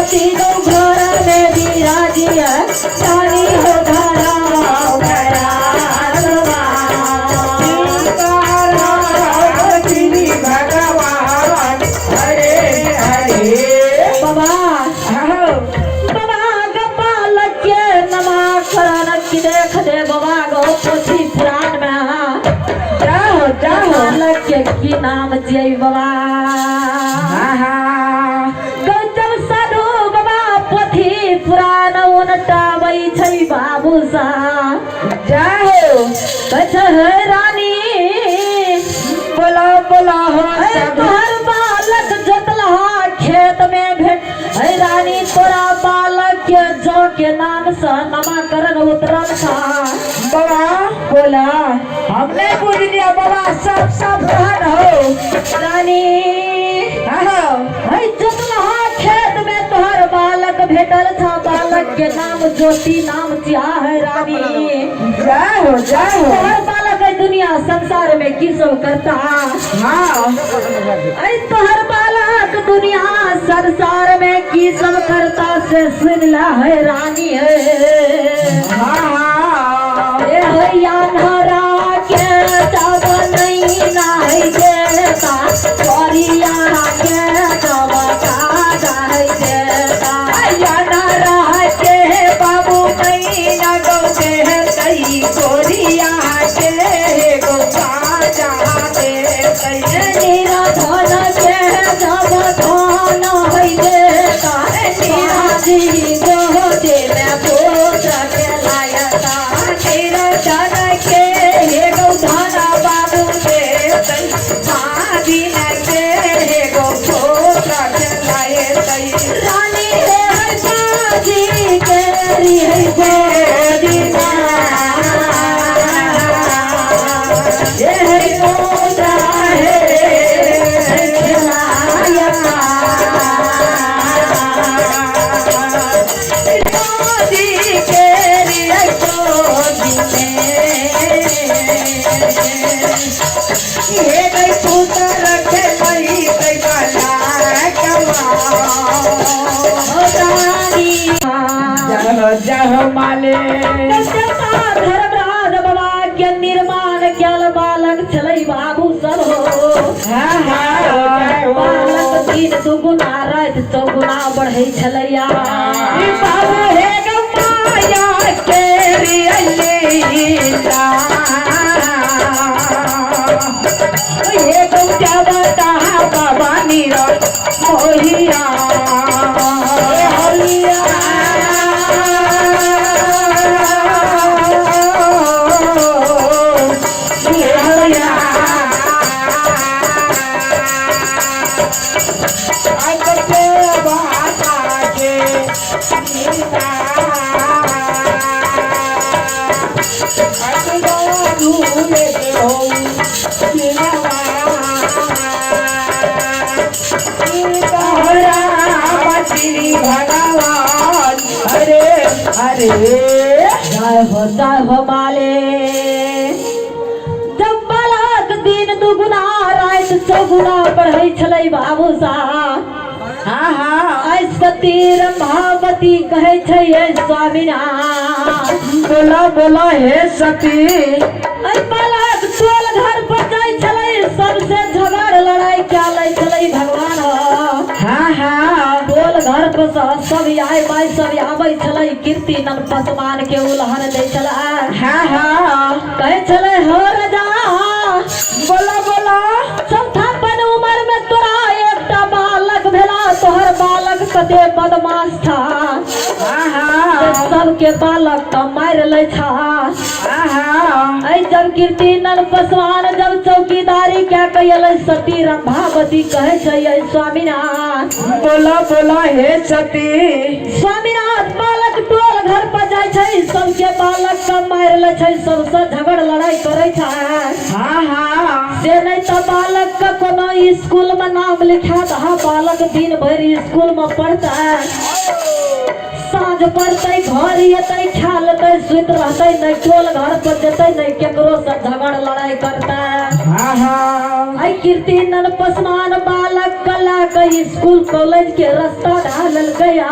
पार्वती गौ घर में विराजी है रानी हो धरा भगवान हरे हरे बाबा बाबा गोपालक के नमा खरान की देख दे बाबा गौ पोथी पुराण में जाओ बालक के की नाम जय बाबा गौतम साधु बाबा पोथी पुराण उनटाबै छै बाबू सा जाओ कछ है रानी बोला बोला हो तोहर बालक जोतलहा खेत में भेट है रानी तोरा बालक के जो के नाम से नामकरण उतरल था बाबा बोला हमने पूछ लिया बाबा सब धन हो रानी है जोतलहा खेत में तोहर बालक भेटल था बालक के नाम ज्योति नाम क्या है रानी जाओ तोहर बालक है दुनिया संसार में की सब करता हाँ तोहर बालक दुनिया संसार में की सब करता से सुन ला है रानी है हाँ ए हैया नहरा के तब नहीं नाय देता परिया के तब का है देता या नहरा के बाबू मैया गौते है कई गोरिया के गोपा जाते कई नीरा धन के जब धन है देता नीरा जी गोदे में पोत के लायता तेरा धन के हे गौधन बाबू के भाभी के गोपोत्र चलाए कई रानी रे है बाजी के री है गोदी ये है मोदा है गोदी के लिए गोदी ये कई पुत्र रखे कई कई बाला कमाओ जह माले धर्मराज बाबा के निर्माण कयल बालक छलै बाबू सब हो बालक दिन दुगुना राति चौगुना बढ़ै छलैया बाबू हे गमाया के लीला ये गौजा बता बाबा नीरा मोहिया भगवान हरे हरे जय हो माले जब बालक दिन दुगुना राति चौगुना बढ़ै छलै बाबू सा हाँ सती रमावती कहै छै स्वामीनाथ बोला हे सती बालक टोल घर पर जाइ छलै सबसे झगड़ लड़ाई क्या लै छलै भगवान हाँ टोल घर पर सब आय बाय सब आबै छलै कीर्ति नन पसमान के उलहन दै छलै कहै छलै हो राजा बोला चौथापन उम्र में तोरा एकटा बालक भेला तोहर बालक कते बदमाश था सबके बालक तो मार ले था जब कीर्ति नन पसवान जब चौकीदारी क्या कहल सती रंभावती कहे छै स्वामीनाथ बोला हे सती स्वामीनाथ बालक टोल घर पर जाय छै सबके बालक का मार ले छै सबसे झगड़ लड़ाई करे छै से नहीं तो बालक का कोनो स्कूल में नाम लिखा दहा बालक दिन भर स्कूल में पढ़ता है साँझ पड़ते घर अतै खा लेते सुत रहते नहीं टोल घर पर जते नहीं केकरो से झगड़ लड़ाई करता है आई कीर्ति नन पसमान बालक कला का स्कूल कॉलेज के रास्ता ढालल गया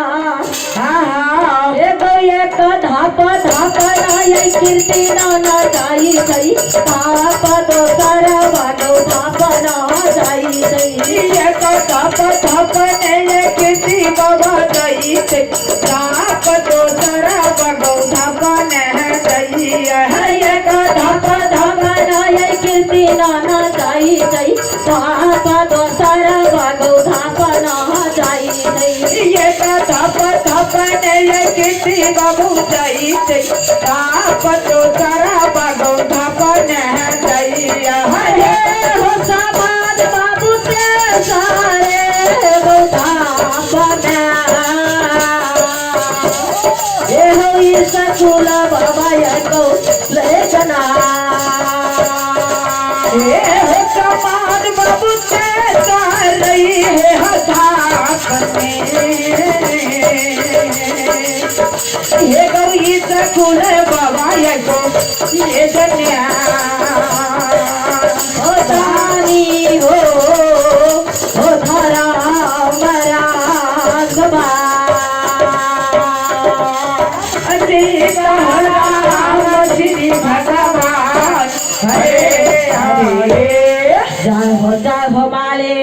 एक धापा धापा आई कीर्ति ना जाई गई धापा दो सारा बागो धापा ना जाई गई एक धापा धापा ने कीर्ति बाबा गई धाप तो सारा बगौ धापा न गई एक धापा धापा आई कीर्ति ना जाई गई धापा दो सारा बागो धापा ना जाई गई एक धापा धापा ने कीर्ति बाबू गई धाप तो सारा बगौ धापा न गई हो समाज बाबू से सारे हो धापा ये हो स्कूल बाबा को लेजना ये हो समाज बाबू से रही है हठात में ये गौरी सकुल बाबा को ये जन्या हो दानी हो धरा मरा गवा श्री भगवान हरे हरे जय हो माले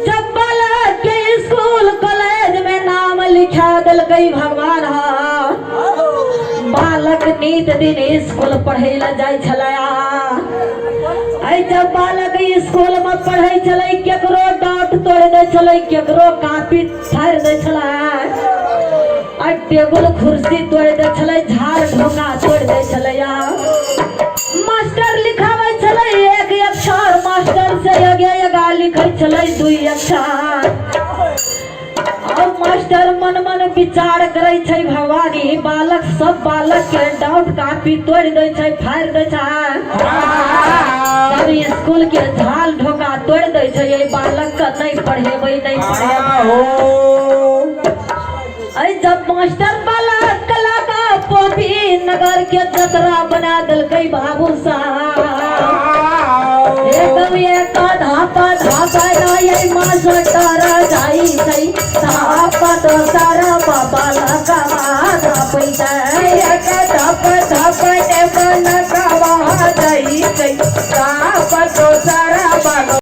जब बालक के स्कूल कॉलेज में नाम लिखा दिल गई भगवान बालक नित दिन स्कूल पढ़े ला जाय छलया आई जब बालक स्कूल में पढ़े छलै केकरो डांट तोड़ दे छलै केकरो कॉपी फाड़ दे छलै आई टेबल कुर्सी तोड़ दे छलै झाड़ ढोका तोड़ दे छलैया मास्टर लिखावे छलै एक अक्षर मास्टर से आगे लिखै छलै दुई अक्षर अब मास्टर मन मन विचार करे छै भगवानी बालक सब बालक के डाउट कॉपी तोड़ दे छै फाड़ दे छै सब स्कूल के झाल ढोका तोड़ दे छै ये बालक का नहीं पढ़ेबै नहीं पढ़ेबै आई जब मास्टर बालक कला का पोपी नगर के जतरा बना दिलकै बाबू साहब एक धापा धापा ये मास्टर जाई सही धापा तो सारा बाबा लगा पैसा